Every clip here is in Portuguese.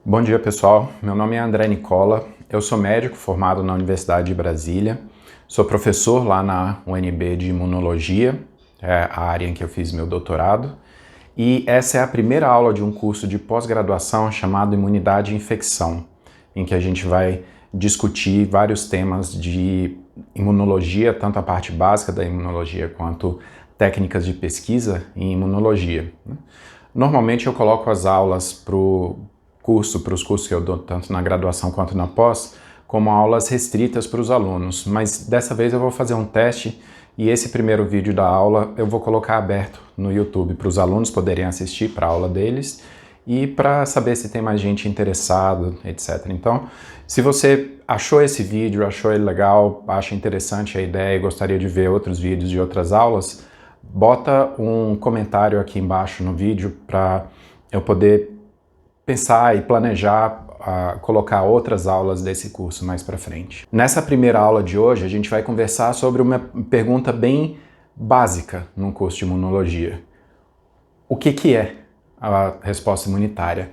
Bom dia, pessoal. Meu nome é André Nicola, eu sou médico formado na Universidade de Brasília, sou professor lá na UNB de Imunologia, é a área em que eu fiz meu doutorado, e essa é a primeira aula de um curso de pós-graduação chamado Imunidade e Infecção, em que a gente vai discutir vários temas de imunologia, tanto a parte básica da imunologia quanto técnicas de pesquisa em imunologia. Normalmente eu coloco as aulas para os cursos que eu dou tanto na graduação quanto na pós, como aulas restritas para os alunos, mas dessa vez eu vou fazer um teste e esse primeiro vídeo da aula eu vou colocar aberto no YouTube para os alunos poderem assistir para a aula deles e para saber se tem mais gente interessada, etc. Então, se você achou esse vídeo, achou ele legal, acha interessante a ideia e gostaria de ver outros vídeos de outras aulas, bota um comentário aqui embaixo no vídeo para eu poder pensar e planejar colocar outras aulas desse curso mais para frente. Nessa primeira aula de hoje, a gente vai conversar sobre uma pergunta bem básica num curso de imunologia. O que é a resposta imunitária?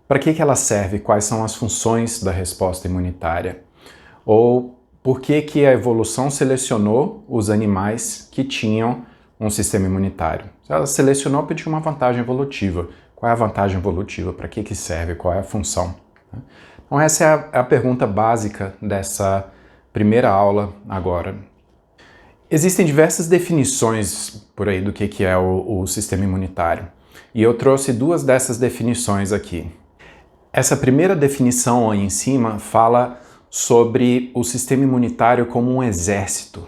Para que ela serve? Quais são as funções da resposta imunitária? Ou por que a evolução selecionou os animais que tinham um sistema imunitário? Ela selecionou porque tinha uma vantagem evolutiva. Qual é a vantagem evolutiva? Para que serve? Qual é a função? Então essa é a pergunta básica dessa primeira aula agora. Existem diversas definições por aí do que é o sistema imunitário. E eu trouxe duas dessas definições aqui. Essa primeira definição aí em cima fala sobre o sistema imunitário como um exército.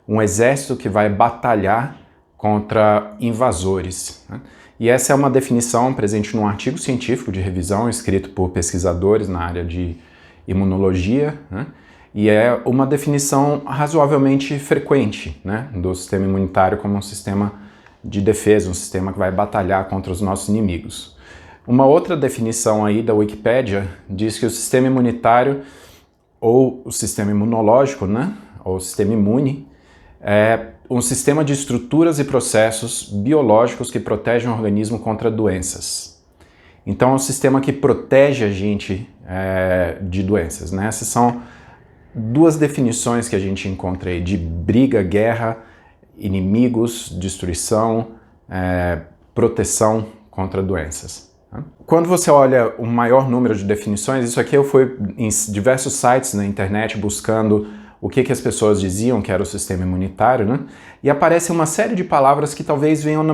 Um exército que vai batalhar contra invasores, né? E essa é uma definição presente num artigo científico de revisão escrito por pesquisadores na área de imunologia, né? E é uma definição razoavelmente frequente, né, do sistema imunitário como um sistema de defesa, um sistema que vai batalhar contra os nossos inimigos. Uma outra definição aí da Wikipédia diz que o sistema imunitário, ou o sistema imunológico, né, ou o sistema imune, é um sistema de estruturas e processos biológicos que protegem o organismo contra doenças. Então é um sistema que protege a gente de doenças, né? Essas são duas definições que a gente encontra aí de briga, guerra, inimigos, destruição, proteção contra doenças. Quando você olha o maior número de definições, isso aqui eu fui em diversos sites na internet buscando o que as pessoas diziam que era o sistema imunitário, né? E aparece uma série de palavras que talvez venham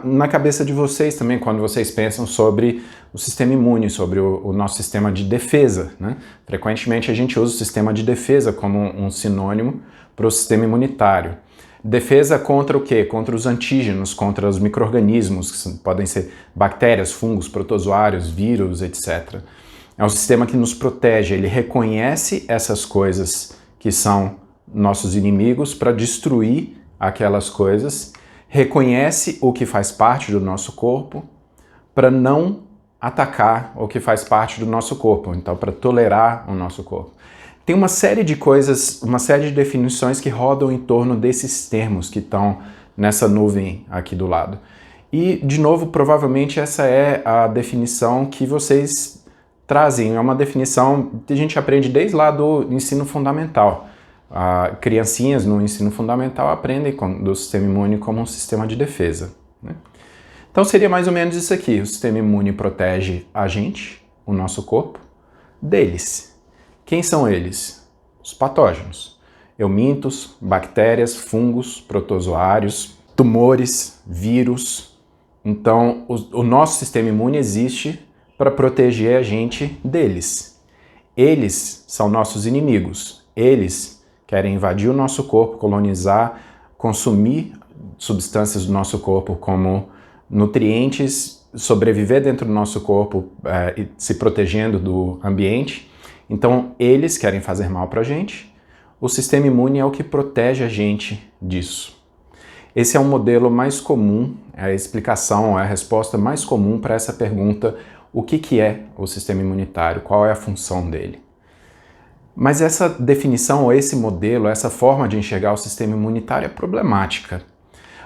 na cabeça de vocês também, quando vocês pensam sobre o sistema imune, sobre o nosso sistema de defesa, né? Frequentemente a gente usa o sistema de defesa como um sinônimo para o sistema imunitário. Defesa contra o quê? Contra os antígenos, contra os micro-organismos, que podem ser bactérias, fungos, protozoários, vírus, etc. É um sistema que nos protege, ele reconhece essas coisas que são nossos inimigos para destruir aquelas coisas, reconhece o que faz parte do nosso corpo para não atacar o que faz parte do nosso corpo, então para tolerar o nosso corpo. Tem uma série de coisas, uma série de definições que rodam em torno desses termos que estão nessa nuvem aqui do lado. E, de novo, provavelmente essa é a definição que vocês trazem, é uma definição que a gente aprende desde lá do ensino fundamental. Criancinhas no ensino fundamental aprendem do sistema imune como um sistema de defesa, né? Então seria mais ou menos isso aqui, o sistema imune protege a gente, o nosso corpo, deles. Quem são eles? Os patógenos. Eumintos, bactérias, fungos, protozoários, tumores, vírus. Então o nosso sistema imune existe para proteger a gente deles. Eles são nossos inimigos. Eles querem invadir o nosso corpo, colonizar, consumir substâncias do nosso corpo como nutrientes, sobreviver dentro do nosso corpo se protegendo do ambiente. Então, eles querem fazer mal para a gente. O sistema imune é o que protege a gente disso. Esse é um modelo mais comum, é a explicação, é a resposta mais comum para essa pergunta: o que é o sistema imunitário? Qual é a função dele? Mas essa definição, ou esse modelo, essa forma de enxergar o sistema imunitário é problemática.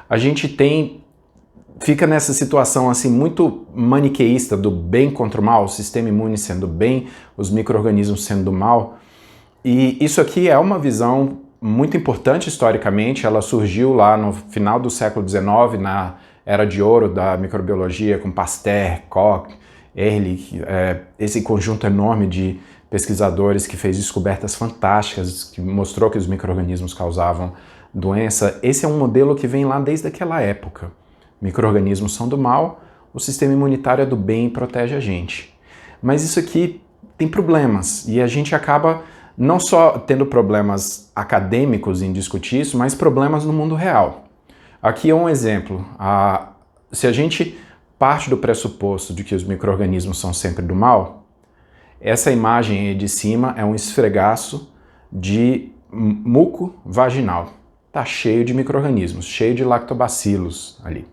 A gente tem fica nessa situação assim muito maniqueísta do bem contra o mal, o sistema imune sendo bem, os micro-organismos sendo do mal. E isso aqui é uma visão muito importante historicamente, ela surgiu lá no final do século XIX, na era de ouro da microbiologia, com Pasteur, Koch, Ehrlich, esse conjunto enorme de pesquisadores que fez descobertas fantásticas, que mostrou que os micro-organismos causavam doença. Esse é um modelo que vem lá desde aquela época. Micro-organismos são do mal, o sistema imunitário é do bem e protege a gente. Mas isso aqui tem problemas e a gente acaba não só tendo problemas acadêmicos em discutir isso, mas problemas no mundo real. Aqui é um exemplo. Se a gente parte do pressuposto de que os micro-organismos são sempre do mal, essa imagem aí de cima é um esfregaço de muco vaginal. Está cheio de micro-organismos, cheio de lactobacilos ali.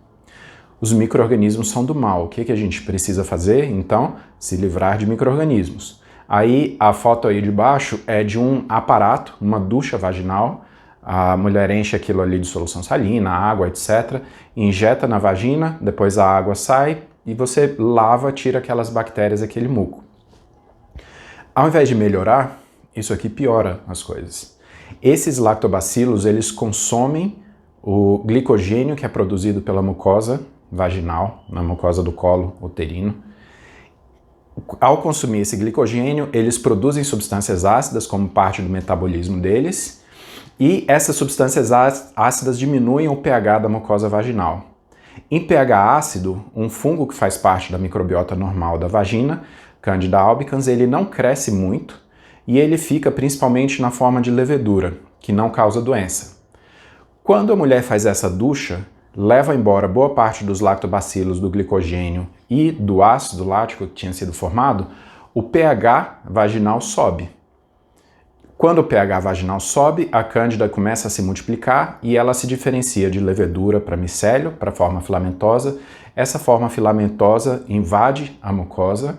Os micro-organismos são do mal. O que a gente precisa fazer? Então, se livrar de micro-organismos. Aí, a foto aí de baixo é de um aparato, uma ducha vaginal. A mulher enche aquilo ali de solução salina, água, etc. Injeta na vagina, depois a água sai e você lava, tira aquelas bactérias, aquele muco. Ao invés de melhorar, isso aqui piora as coisas. Esses lactobacilos, eles consomem o glicogênio que é produzido pela mucosa vaginal, na mucosa do colo uterino. Ao consumir esse glicogênio, eles produzem substâncias ácidas como parte do metabolismo deles, e essas substâncias ácidas diminuem o pH da mucosa vaginal. Em pH ácido, um fungo que faz parte da microbiota normal da vagina, Candida albicans, ele não cresce muito e ele fica principalmente na forma de levedura, que não causa doença. Quando a mulher faz essa ducha, leva embora boa parte dos lactobacilos do glicogênio e do ácido lático que tinha sido formado, o pH vaginal sobe. Quando o pH vaginal sobe, a cândida começa a se multiplicar e ela se diferencia de levedura para micélio, para forma filamentosa. Essa forma filamentosa invade a mucosa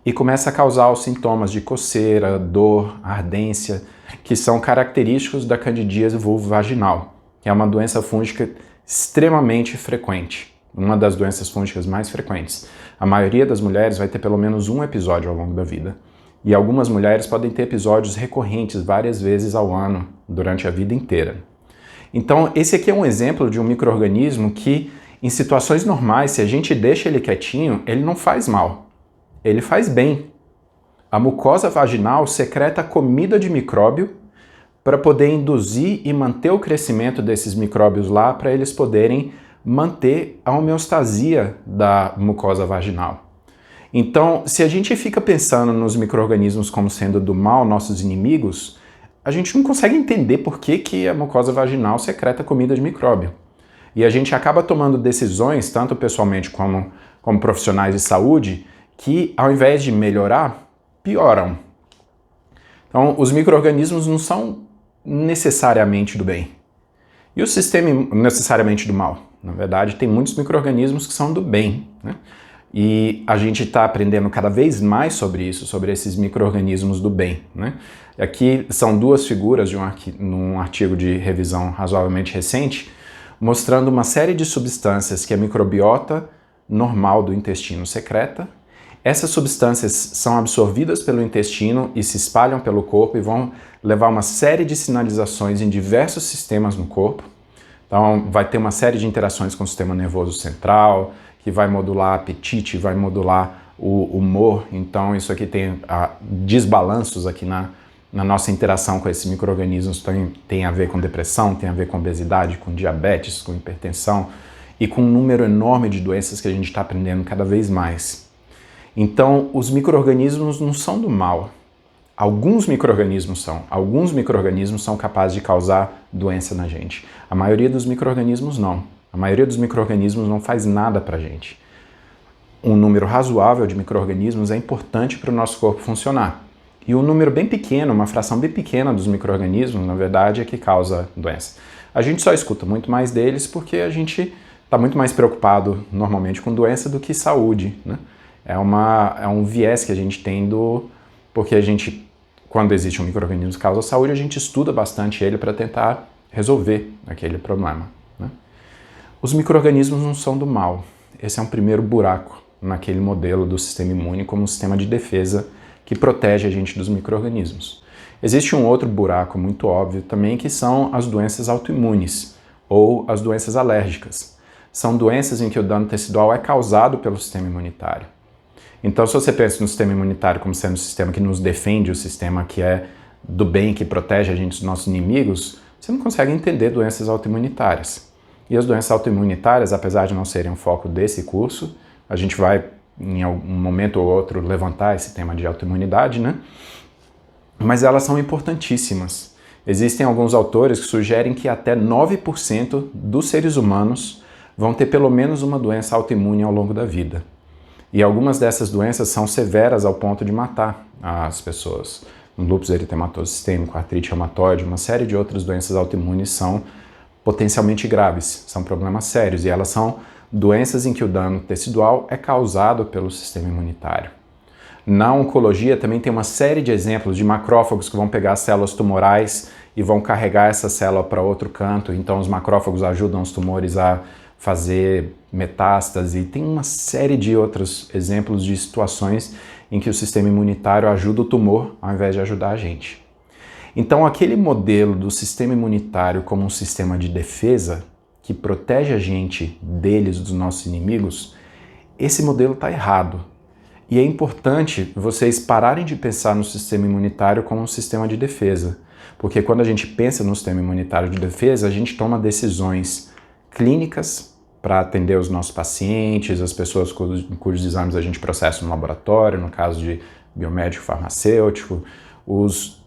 e começa a causar os sintomas de coceira, dor, ardência, que são característicos da candidíase vulvovaginal, que é uma doença fúngica extremamente frequente, uma das doenças fúngicas mais frequentes. A maioria das mulheres vai ter pelo menos um episódio ao longo da vida. E algumas mulheres podem ter episódios recorrentes várias vezes ao ano, durante a vida inteira. Então, esse aqui é um exemplo de um micro-organismo que, em situações normais, se a gente deixa ele quietinho, ele não faz mal. Ele faz bem. A mucosa vaginal secreta comida de micróbio para poder induzir e manter o crescimento desses micróbios lá, para eles poderem manter a homeostasia da mucosa vaginal. Então, se a gente fica pensando nos micro-organismos como sendo do mal, nossos inimigos, a gente não consegue entender por que a mucosa vaginal secreta comida de micróbio. E a gente acaba tomando decisões, tanto pessoalmente como profissionais de saúde, que ao invés de melhorar, pioram. Então, os micro-organismos não são necessariamente do bem. E o sistema necessariamente do mal. Na verdade, tem muitos micro-organismos que são do bem, né? E a gente está aprendendo cada vez mais sobre isso, sobre esses micro-organismos do bem, né? Aqui são duas figuras de num artigo de revisão razoavelmente recente, mostrando uma série de substâncias que a microbiota normal do intestino secreta. Essas substâncias são absorvidas pelo intestino e se espalham pelo corpo e vão levar uma série de sinalizações em diversos sistemas no corpo. Então, vai ter uma série de interações com o sistema nervoso central, que vai modular apetite, vai modular o humor. Então, isso aqui tem desbalanços aqui na nossa interação com esses micro-organismos. Tem a ver com depressão, tem a ver com obesidade, com diabetes, com hipertensão e com um número enorme de doenças que a gente está aprendendo cada vez mais. Então, os micro-organismos não são do mal. Alguns micro-organismos são capazes de causar doença na gente. A maioria dos micro-organismos não. A maioria dos micro-organismos não faz nada pra gente. Um número razoável de micro-organismos é importante para o nosso corpo funcionar. E um número bem pequeno, uma fração bem pequena dos micro-organismos, na verdade, é que causa doença. A gente só escuta muito mais deles porque a gente está muito mais preocupado, normalmente, com doença do que saúde, né? É um viés que a gente tem porque a gente, quando existe um micro-organismo que causa saúde, a gente estuda bastante ele para tentar resolver aquele problema, né? Os micro-organismos não são do mal. Esse é um primeiro buraco naquele modelo do sistema imune como um sistema de defesa que protege a gente dos micro-organismos. Existe um outro buraco muito óbvio também, que são as doenças autoimunes ou as doenças alérgicas. São doenças em que o dano tecidual é causado pelo sistema imunitário. Então, se você pensa no sistema imunitário como sendo o sistema que nos defende, o sistema que é do bem, que protege a gente dos nossos inimigos, você não consegue entender doenças autoimunitárias. E as doenças autoimunitárias, apesar de não serem o foco desse curso, a gente vai, em algum momento ou outro, levantar esse tema de autoimunidade, né? Mas elas são importantíssimas. Existem alguns autores que sugerem que até 9% dos seres humanos vão ter pelo menos uma doença autoimune ao longo da vida. E algumas dessas doenças são severas ao ponto de matar as pessoas. Lúpus eritematoso sistêmico, artrite reumatoide, uma série de outras doenças autoimunes são potencialmente graves, são problemas sérios, e elas são doenças em que o dano tecidual é causado pelo sistema imunitário. Na oncologia também tem uma série de exemplos de macrófagos que vão pegar células tumorais e vão carregar essa célula para outro canto, então os macrófagos ajudam os tumores a fazer metástase, e tem uma série de outros exemplos de situações em que o sistema imunitário ajuda o tumor ao invés de ajudar a gente. Então, aquele modelo do sistema imunitário como um sistema de defesa que protege a gente deles, dos nossos inimigos, esse modelo está errado. E é importante vocês pararem de pensar no sistema imunitário como um sistema de defesa, porque quando a gente pensa no sistema imunitário de defesa, a gente toma decisões clínicas para atender os nossos pacientes, as pessoas cujos exames a gente processa no laboratório, no caso de biomédico farmacêutico, os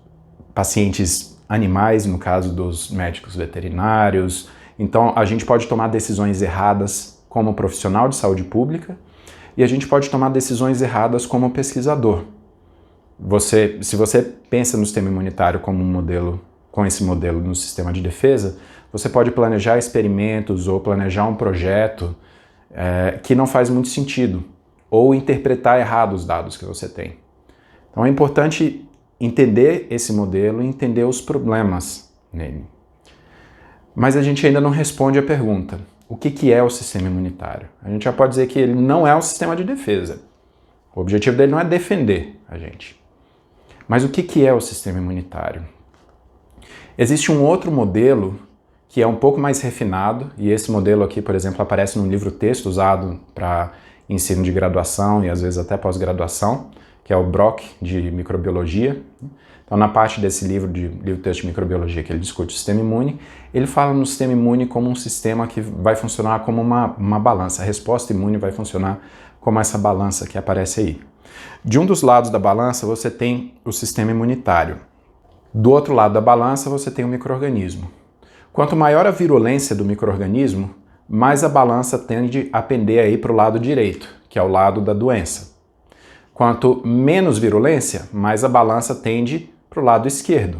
pacientes animais, no caso dos médicos veterinários. Então, a gente pode tomar decisões erradas como profissional de saúde pública e a gente pode tomar decisões erradas como pesquisador. Se você pensa no sistema imunitário como um modelo, com esse modelo no sistema de defesa, você pode planejar experimentos ou planejar um projeto que não faz muito sentido, ou interpretar errado os dados que você tem. Então é importante entender esse modelo e entender os problemas nele. Mas a gente ainda não responde a pergunta: o que é o sistema imunitário? A gente já pode dizer que ele não é um sistema de defesa. O objetivo dele não é defender a gente. Mas o que é o sistema imunitário? Existe um outro modelo que é um pouco mais refinado, e esse modelo aqui, por exemplo, aparece no livro-texto usado para ensino de graduação e às vezes até pós-graduação, que é o Brock de microbiologia. Então, na parte desse livro-texto de microbiologia que ele discute o sistema imune, ele fala no sistema imune como um sistema que vai funcionar como uma balança. A resposta imune vai funcionar como essa balança que aparece aí. De um dos lados da balança, você tem o sistema imunitário. Do outro lado da balança, você tem o micro-organismo. Quanto maior a virulência do micro-organismo, mais a balança tende a pender aí para o lado direito, que é o lado da doença. Quanto menos virulência, mais a balança tende para o lado esquerdo.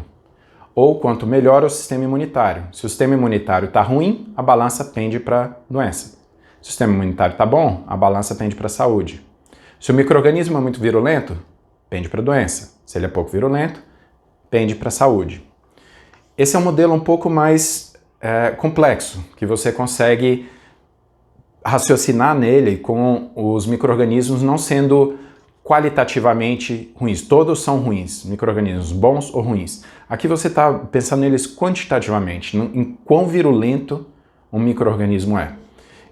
Ou quanto melhor o sistema imunitário. Se o sistema imunitário está ruim, a balança pende para a doença. Se o sistema imunitário está bom, a balança pende para a saúde. Se o micro-organismo é muito virulento, pende para a doença. Se ele é pouco virulento, pende para a saúde. Esse é um modelo um pouco mais complexo, que você consegue raciocinar nele com os micro-organismos não sendo qualitativamente ruins. Todos são ruins, micro-organismos bons ou ruins. Aqui você está pensando neles quantitativamente, em quão virulento um micro-organismo é.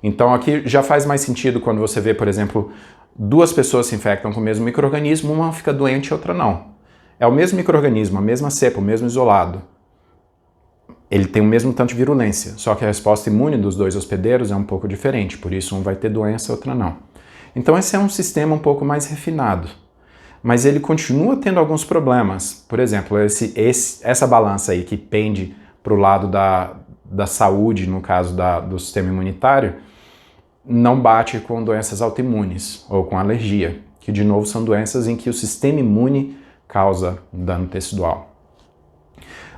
Então aqui já faz mais sentido quando você vê, por exemplo, duas pessoas se infectam com o mesmo micro-organismo, uma fica doente e outra não. É o mesmo micro-organismo, a mesma cepa, o mesmo isolado. Ele tem o mesmo tanto de virulência, só que a resposta imune dos dois hospedeiros é um pouco diferente, por isso um vai ter doença e outra não. Então esse é um sistema um pouco mais refinado, mas ele continua tendo alguns problemas. Por exemplo, essa balança aí que pende para o lado da saúde, no caso do sistema imunitário, não bate com doenças autoimunes ou com alergia, que de novo são doenças em que o sistema imune causa dano tecidual.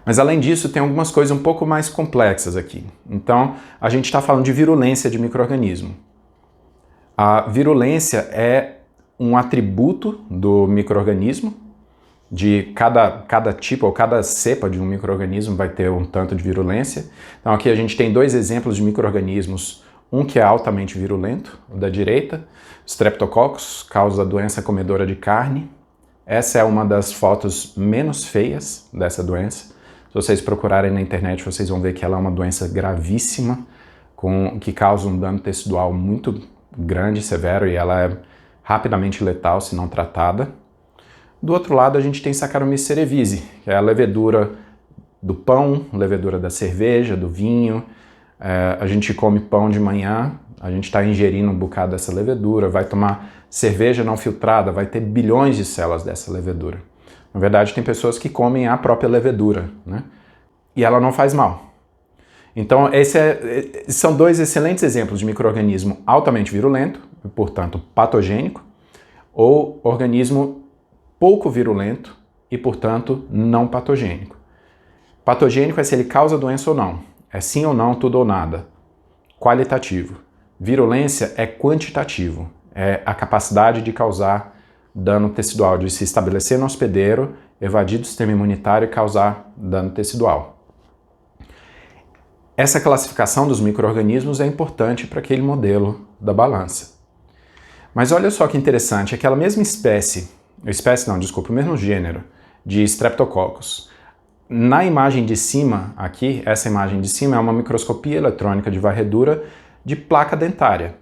Mas além disso, tem algumas coisas um pouco mais complexas aqui. Então, a gente está falando de virulência de micro-organismo. A virulência é um atributo do micro-organismo, de cada tipo ou cada cepa de um micro-organismo vai ter um tanto de virulência. Então aqui a gente tem dois exemplos de micro-organismos Um que é altamente virulento, o da direita, Streptococcus, causa doença comedora de carne. Essa é uma das fotos menos feias dessa doença. Se vocês procurarem na internet, vocês vão ver que ela é uma doença gravíssima, que causa um dano tecidual muito grande, severo, e ela é rapidamente letal se não tratada. Do outro lado, a gente tem Saccharomyces cerevisiae, que é a levedura do pão, levedura da cerveja, do vinho. A gente come pão de manhã, a gente está ingerindo um bocado dessa levedura, vai tomar cerveja não filtrada, vai ter bilhões de células dessa levedura. Na verdade, tem pessoas que comem a própria levedura, né? E ela não faz mal. Então, são dois excelentes exemplos de micro-organismo altamente virulento, portanto patogênico, ou organismo pouco virulento e, portanto, não patogênico. Patogênico é se ele causa doença ou não. É sim ou não, tudo ou nada. Qualitativo. Virulência é quantitativo. É a capacidade de causar dano tecidual, de se estabelecer no hospedeiro, evadir do sistema imunitário e causar dano tecidual. Essa classificação dos micro-organismos é importante para aquele modelo da balança. Mas olha só que interessante, aquela mesma o mesmo gênero de Streptococcus. Na imagem de cima aqui, essa imagem de cima é uma microscopia eletrônica de varredura de placa dentária.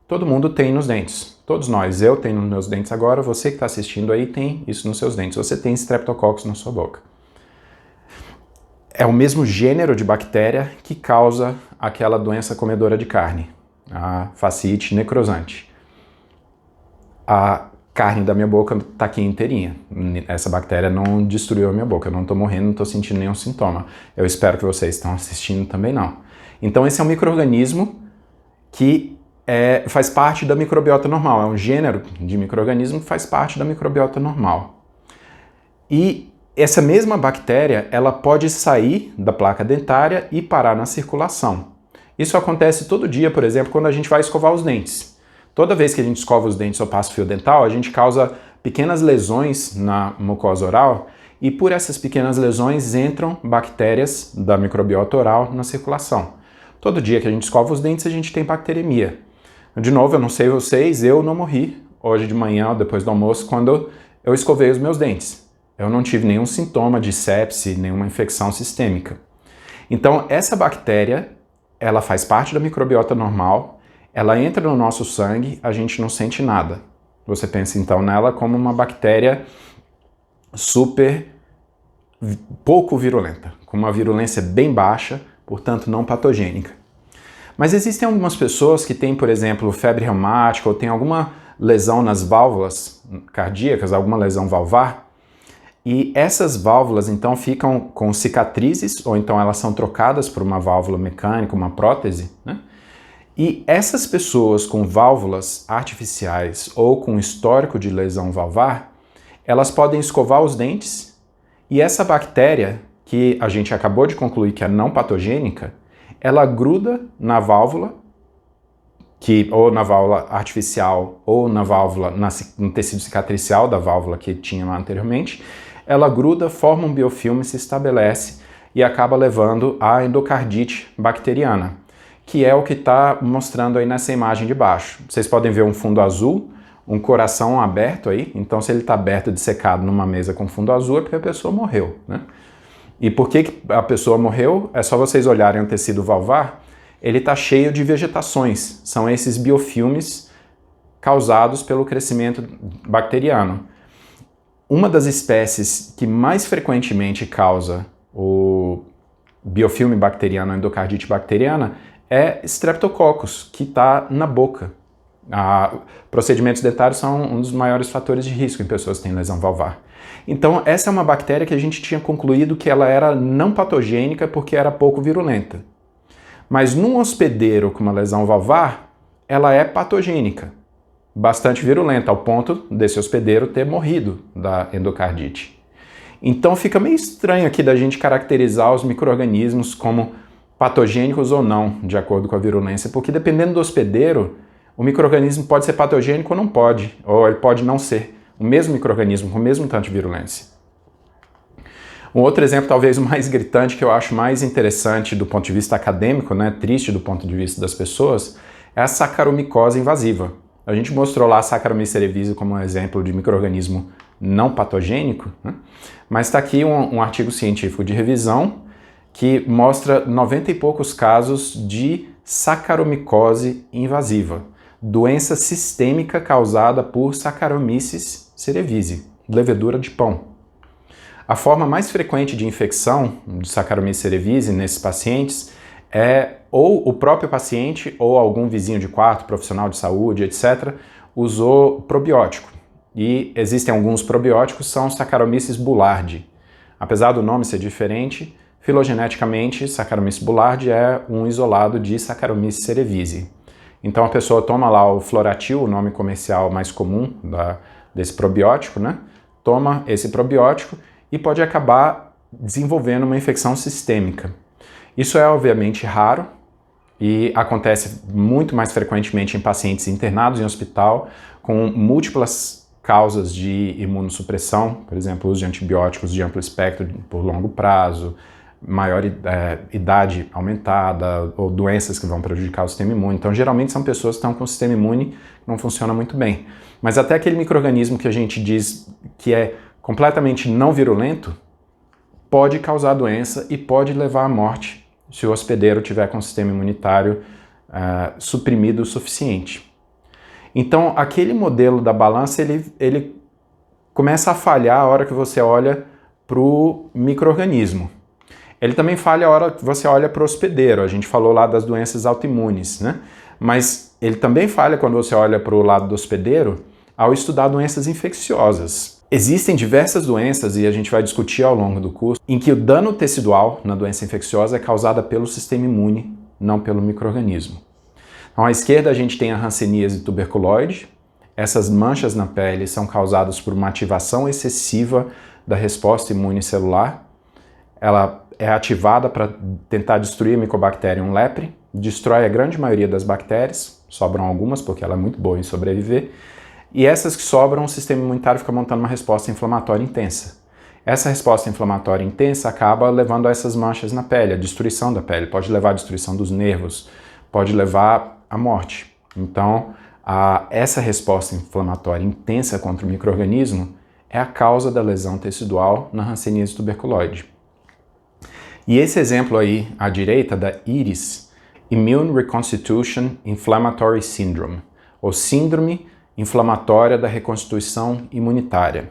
Todo mundo tem nos dentes, todos nós, eu tenho nos meus dentes agora, você que está assistindo aí tem isso nos seus dentes, você tem Streptococcus na sua boca. É o mesmo gênero de bactéria que causa aquela doença comedora de carne, a fasciite necrosante. A carne da minha boca está aqui inteirinha. Essa bactéria não destruiu a minha boca, eu não estou morrendo, não estou sentindo nenhum sintoma. Eu espero que vocês estão assistindo também não. Então esse é um micro-organismo que faz parte da microbiota normal, é um gênero de micro-organismo que faz parte da microbiota normal. E essa mesma bactéria, ela pode sair da placa dentária e parar na circulação. Isso acontece todo dia, por exemplo, quando a gente vai escovar os dentes. Toda vez que a gente escova os dentes ou passa o fio dental, a gente causa pequenas lesões na mucosa oral e por essas pequenas lesões entram bactérias da microbiota oral na circulação. Todo dia que a gente escova os dentes, a gente tem bacteremia. De novo, eu não sei vocês, eu não morri hoje de manhã ou depois do almoço quando eu escovei os meus dentes. Eu não tive nenhum sintoma de sepse, nenhuma infecção sistêmica. Então, essa bactéria, ela faz parte da microbiota normal. Ela entra no nosso sangue, a gente não sente nada. Você pensa então nela como uma bactéria pouco virulenta, com uma virulência bem baixa, portanto não patogênica. Mas existem algumas pessoas que têm, por exemplo, febre reumática ou têm alguma lesão nas válvulas cardíacas, alguma lesão valvar, e essas válvulas então ficam com cicatrizes ou então elas são trocadas por uma válvula mecânica, uma prótese, né? E essas pessoas com válvulas artificiais ou com histórico de lesão valvar, elas podem escovar os dentes e essa bactéria, que a gente acabou de concluir que é não patogênica, ela gruda na válvula, ou na válvula artificial ou na válvula, no tecido cicatricial da válvula que tinha lá anteriormente, ela gruda, forma um biofilme, se estabelece e acaba levando à endocardite bacteriana, que é o que está mostrando aí nessa imagem de baixo. Vocês podem ver um fundo azul, um coração aberto aí, então se ele está aberto, dissecado numa mesa com fundo azul é porque a pessoa morreu, né? E por que a pessoa morreu? É só vocês olharem o tecido valvar, ele está cheio de vegetações, são esses biofilmes causados pelo crescimento bacteriano. Uma das espécies que mais frequentemente causa o biofilme bacteriano, a endocardite bacteriana, é Streptococcus, que está na boca. Procedimentos dentários são um dos maiores fatores de risco em pessoas que têm lesão valvar. Então, essa é uma bactéria que a gente tinha concluído que ela era não patogênica porque era pouco virulenta. Mas num hospedeiro com uma lesão valvar, ela é patogênica, bastante virulenta, ao ponto desse hospedeiro ter morrido da endocardite. Então fica meio estranho aqui da gente caracterizar os micro-organismos como patogênicos ou não, de acordo com a virulência, porque dependendo do hospedeiro, o micro-organismo pode ser patogênico ou não pode, ou ele pode não ser. O mesmo micro-organismo com o mesmo tanto de virulência. Um outro exemplo, talvez o mais gritante, que eu acho mais interessante do ponto de vista acadêmico, né, triste do ponto de vista das pessoas, é a saccharomicose invasiva. A gente mostrou lá a Saccharomyces cerevisiae como um exemplo de micro-organismo não patogênico, né? Mas está aqui um artigo científico de revisão que mostra 90 e poucos casos de saccharomicose invasiva, doença sistêmica causada por Saccharomyces cerevisiae, levedura de pão. A forma mais frequente de infecção de Saccharomyces cerevisiae nesses pacientes é ou o próprio paciente ou algum vizinho de quarto, profissional de saúde, etc., usou probiótico. E existem alguns probióticos, são Saccharomyces boulardii. Apesar do nome ser diferente, filogeneticamente, Saccharomyces boulardii é um isolado de Saccharomyces cerevisiae. Então a pessoa toma lá o Floratil, o nome comercial mais comum desse probiótico, né? Toma esse probiótico e pode acabar desenvolvendo uma infecção sistêmica. Isso é obviamente raro e acontece muito mais frequentemente em pacientes internados em hospital com múltiplas causas de imunossupressão, por exemplo, uso de antibióticos de amplo espectro por longo prazo, maior idade aumentada ou doenças que vão prejudicar o sistema imune. Então, geralmente são pessoas que estão com o sistema imune que não funciona muito bem. Mas até aquele micro-organismo que a gente diz que é completamente não virulento pode causar doença e pode levar à morte se o hospedeiro tiver com o sistema imunitário suprimido o suficiente. Então, aquele modelo da balança, ele começa a falhar a hora que você olha para o micro-organismo. Ele também falha a hora que você olha para o hospedeiro. A gente falou lá das doenças autoimunes, né? Mas ele também falha quando você olha para o lado do hospedeiro ao estudar doenças infecciosas. Existem diversas doenças, e a gente vai discutir ao longo do curso, em que o dano tecidual na doença infecciosa é causada pelo sistema imune, não pelo micro-organismo. Então, à esquerda a gente tem a hanseníase tuberculoide. Essas manchas na pele são causadas por uma ativação excessiva da resposta imune celular. Ela é ativada para tentar destruir a Mycobacterium lepre, destrói a grande maioria das bactérias, sobram algumas porque ela é muito boa em sobreviver, e essas que sobram, o sistema imunitário fica montando uma resposta inflamatória intensa. Essa resposta inflamatória intensa acaba levando a essas manchas na pele, a destruição da pele, pode levar à destruição dos nervos, pode levar à morte. Então, essa resposta inflamatória intensa contra o micro-organismo é a causa da lesão tecidual na hanseníase tuberculoide. E esse exemplo aí, à direita, da IRIS, Immune Reconstitution Inflammatory Syndrome, ou Síndrome Inflamatória da Reconstituição Imunitária.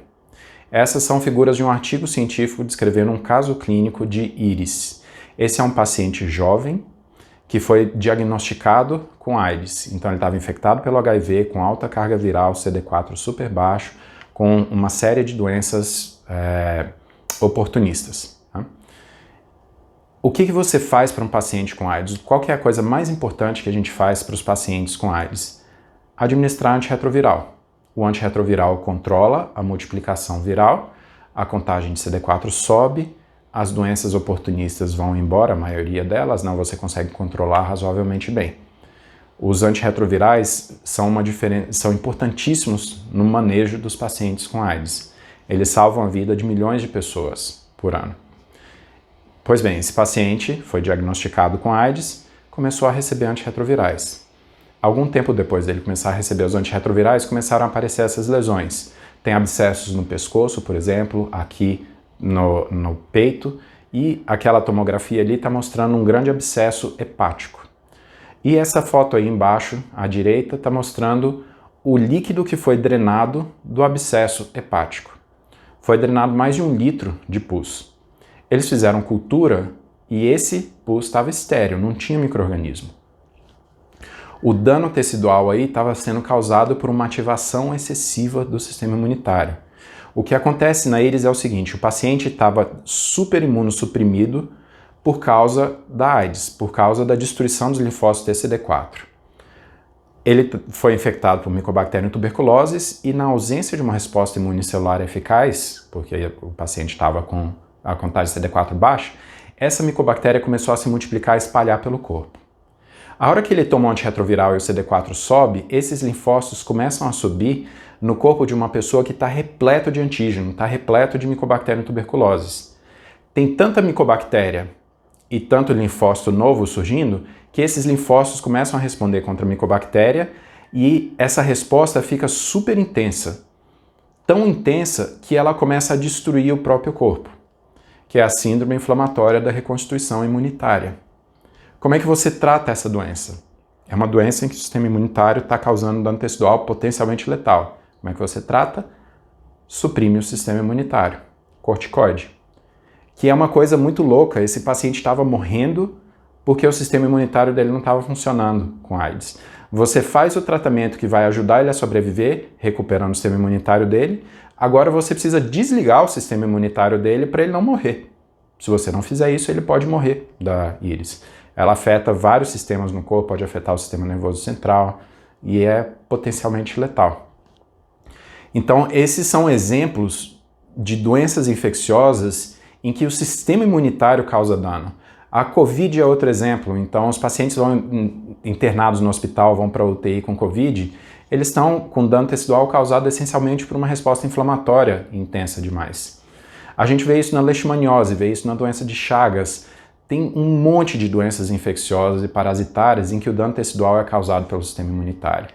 Essas são figuras de um artigo científico descrevendo um caso clínico de IRIS. Esse é um paciente jovem que foi diagnosticado com AIDS. Então ele estava infectado pelo HIV, com alta carga viral, CD4 super baixo, com uma série de doenças oportunistas. O que você faz para um paciente com AIDS? Qual que é a coisa mais importante que a gente faz para os pacientes com AIDS? Administrar antirretroviral. O antirretroviral controla a multiplicação viral, a contagem de CD4 sobe, as doenças oportunistas vão embora, a maioria delas, não, você consegue controlar razoavelmente bem. Os antirretrovirais são importantíssimos no manejo dos pacientes com AIDS. Eles salvam a vida de milhões de pessoas por ano. Pois bem, esse paciente foi diagnosticado com AIDS, começou a receber antirretrovirais. Algum tempo depois dele começar a receber os antirretrovirais, começaram a aparecer essas lesões. Tem abscessos no pescoço, por exemplo, aqui no peito, e aquela tomografia ali está mostrando um grande abscesso hepático. E essa foto aí embaixo, à direita, está mostrando o líquido que foi drenado do abscesso hepático. Foi drenado mais de 1 litro de pus. Eles fizeram cultura e esse pus estava estéril, não tinha micro-organismo. O dano tecidual aí estava sendo causado por uma ativação excessiva do sistema imunitário. O que acontece na IRIS é o seguinte, o paciente estava super imunossuprimido por causa da AIDS, por causa da destruição dos linfócitos TCD4. Ele foi infectado por Mycobacterium tuberculosis e na ausência de uma resposta imunicelular eficaz, porque o paciente estava com a contagem CD4 baixa, essa micobactéria começou a se multiplicar e espalhar pelo corpo. A hora que ele toma um antirretroviral e o CD4 sobe, esses linfócitos começam a subir no corpo de uma pessoa que está repleto de antígeno, está repleto de Mycobacterium tuberculosis. tem tanta micobactéria e tanto linfócito novo surgindo que esses linfócitos começam a responder contra a micobactéria e essa resposta fica super intensa. Tão intensa que ela começa a destruir o próprio corpo, que é a síndrome inflamatória da reconstituição imunitária. Como é que você trata essa doença? É uma doença em que o sistema imunitário está causando dano tecidual potencialmente letal. Como é que você trata? Suprime o sistema imunitário. Corticoide. Que é uma coisa muito louca, esse paciente estava morrendo porque o sistema imunitário dele não estava funcionando com AIDS. Você faz o tratamento que vai ajudar ele a sobreviver, recuperando o sistema imunitário dele. Agora você precisa desligar o sistema imunitário dele para ele não morrer. Se você não fizer isso, ele pode morrer da íris. Ela afeta vários sistemas no corpo, pode afetar o sistema nervoso central e é potencialmente letal. Então, esses são exemplos de doenças infecciosas em que o sistema imunitário causa dano. A COVID é outro exemplo. Então, os pacientes vão internados no hospital, vão para a UTI com COVID, eles estão com dano tecidual causado essencialmente por uma resposta inflamatória intensa demais. A gente vê isso na leishmaniose, vê isso na doença de Chagas. Tem um monte de doenças infecciosas e parasitárias em que o dano tecidual é causado pelo sistema imunitário.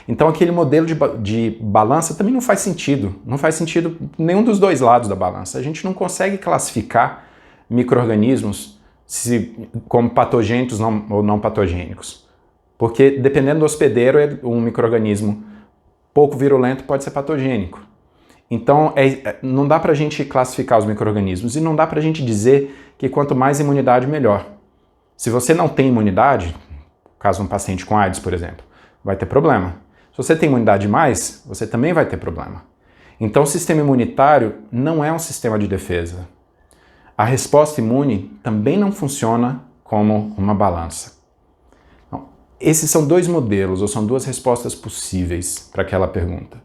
Então aquele modelo de balança também não faz sentido. Não faz sentido nenhum dos dois lados da balança. A gente não consegue classificar micro-organismos como patogênicos ou não patogênicos. Porque dependendo do hospedeiro, um micro-organismo pouco virulento pode ser patogênico. Então não dá pra gente classificar os micro-organismos e não dá pra gente dizer que quanto mais imunidade, melhor. Se você não tem imunidade, caso um paciente com AIDS, por exemplo, vai ter problema. Se você tem imunidade demais, você também vai ter problema. Então o sistema imunitário não é um sistema de defesa. A resposta imune também não funciona como uma balança. Então, esses são dois modelos, ou são duas respostas possíveis para aquela pergunta.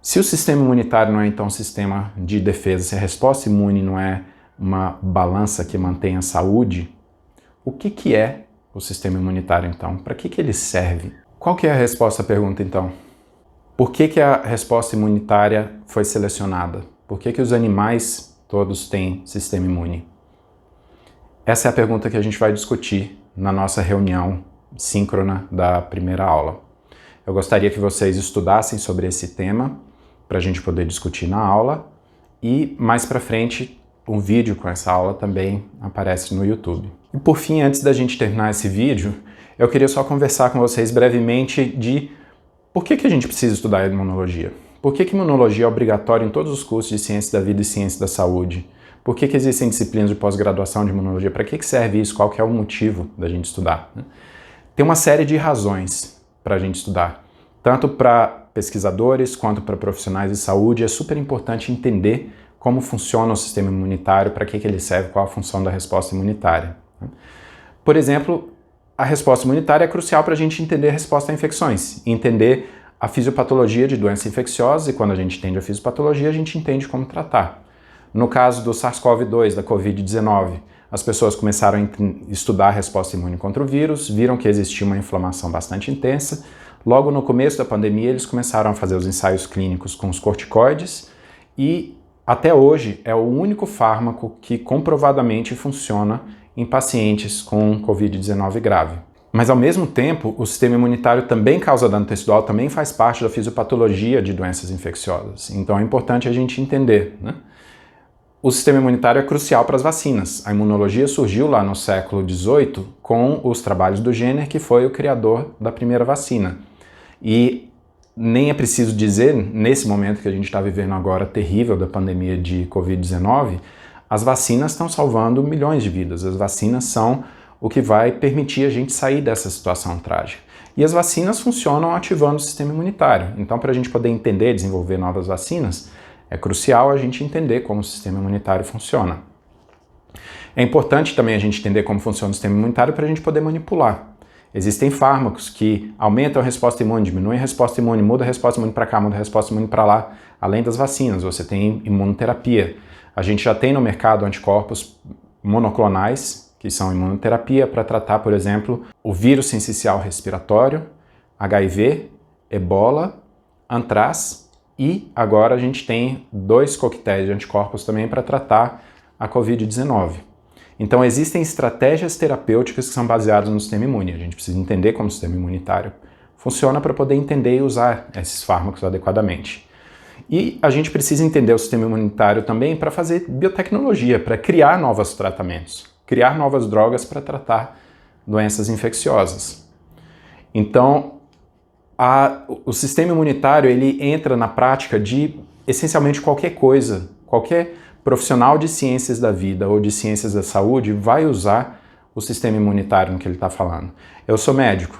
Se o sistema imunitário não é então um sistema de defesa, se a resposta imune não é uma balança que mantém a saúde, o que é o sistema imunitário então? Para que ele serve? Qual que é a resposta à pergunta então? Por que a resposta imunitária foi selecionada? Por que os animais todos têm sistema imune? Essa é a pergunta que a gente vai discutir na nossa reunião síncrona da primeira aula. Eu gostaria que vocês estudassem sobre esse tema para a gente poder discutir na aula e mais para frente um vídeo com essa aula também aparece no YouTube. E por fim, antes da gente terminar esse vídeo, eu queria só conversar com vocês brevemente de por que a gente precisa estudar imunologia. Por que imunologia é obrigatória em todos os cursos de ciência da vida e ciência da saúde? Por que existem disciplinas de pós-graduação de imunologia? Para que serve isso? Qual que é o motivo da gente estudar? Tem uma série de razões para a gente estudar. Tanto para pesquisadores quanto para profissionais de saúde, é super importante entender como funciona o sistema imunitário, para que ele serve, qual a função da resposta imunitária. Por exemplo, a resposta imunitária é crucial para a gente entender a resposta a infecções, entender a fisiopatologia de doença infecciosa, e quando a gente entende a fisiopatologia, a gente entende como tratar. No caso do SARS-CoV-2, da COVID-19, as pessoas começaram a estudar a resposta imune contra o vírus, viram que existia uma inflamação bastante intensa. Logo no começo da pandemia, eles começaram a fazer os ensaios clínicos com os corticoides e até hoje é o único fármaco que comprovadamente funciona em pacientes com COVID-19 grave. Mas ao mesmo tempo, o sistema imunitário também causa dano tecidual, também faz parte da fisiopatologia de doenças infecciosas. Então é importante a gente entender, né? O sistema imunitário é crucial para as vacinas. A imunologia surgiu lá no século XVIII com os trabalhos do Jenner, que foi o criador da primeira vacina. E nem é preciso dizer, nesse momento que a gente está vivendo agora, terrível da pandemia de Covid-19, as vacinas estão salvando milhões de vidas. As vacinas são o que vai permitir a gente sair dessa situação trágica. E as vacinas funcionam ativando o sistema imunitário. Então, para a gente poder entender e desenvolver novas vacinas, é crucial a gente entender como o sistema imunitário funciona. É importante também a gente entender como funciona o sistema imunitário para a gente poder manipular. Existem fármacos que aumentam a resposta imune, diminuem a resposta imune, muda a resposta imune para cá, muda a resposta imune para lá. Além das vacinas, você tem imunoterapia. A gente já tem no mercado anticorpos monoclonais, que são imunoterapia para tratar, por exemplo, o vírus sincicial respiratório, HIV, ebola, antraz e agora a gente tem 2 coquetéis de anticorpos também para tratar a Covid-19. Então, existem estratégias terapêuticas que são baseadas no sistema imune. A gente precisa entender como o sistema imunitário funciona para poder entender e usar esses fármacos adequadamente. E a gente precisa entender o sistema imunitário também para fazer biotecnologia, para criar novos tratamentos, criar novas drogas para tratar doenças infecciosas. Então, o sistema imunitário ele entra na prática de essencialmente qualquer coisa, qualquer profissional de ciências da vida ou de ciências da saúde vai usar o sistema imunitário no que ele está falando. Eu sou médico.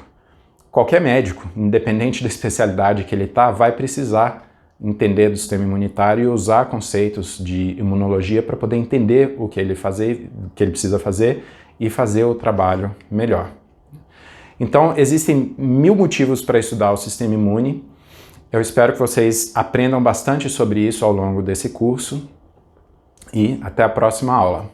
Qualquer médico, independente da especialidade que ele está, vai precisar entender do sistema imunitário e usar conceitos de imunologia para poder entender o que ele precisa fazer e fazer o trabalho melhor. Então, existem 1000 motivos para estudar o sistema imune. Eu espero que vocês aprendam bastante sobre isso ao longo desse curso e até a próxima aula.